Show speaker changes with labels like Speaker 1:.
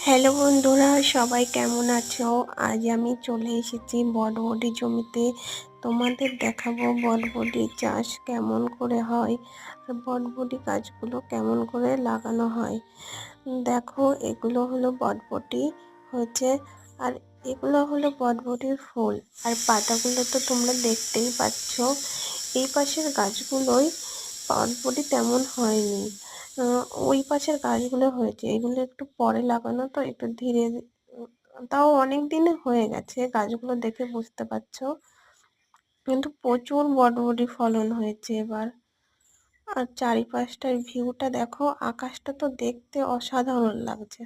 Speaker 1: Hello বন্ধুরা, সবাই কেমন আছো? আজ আমি চলে এসেছি বটবটি জমিতে। তোমাদের দেখাবো বটবটি চাষ কেমন করে হয় আর বটবটি গাছগুলো কেমন করে লাগানো হয়। দেখো, এগুলো হলো বটবটি হয়েছে, আর এগুলো হলো বটবটির ফুল, আর পাতাগুলো তো তোমরা দেখতেই পাচ্ছ। এই পাশের গাছগুলোই বটবটি তেমন হয়নি, ওই পাশের গাছগুলো হয়েছে। এগুলো একটু পরে লাগানো, তো একটু ধীরে, তাও অনেক দিনে হয়ে গেছে, গাছগুলো দেখে বুঝতে পারছো। কিন্তু প্রচুর বটবটি ফলন হয়েছে এবার। আর চারিপাশটার ভিউটা দেখো, আকাশটা তো দেখতে অসাধারণ লাগছে।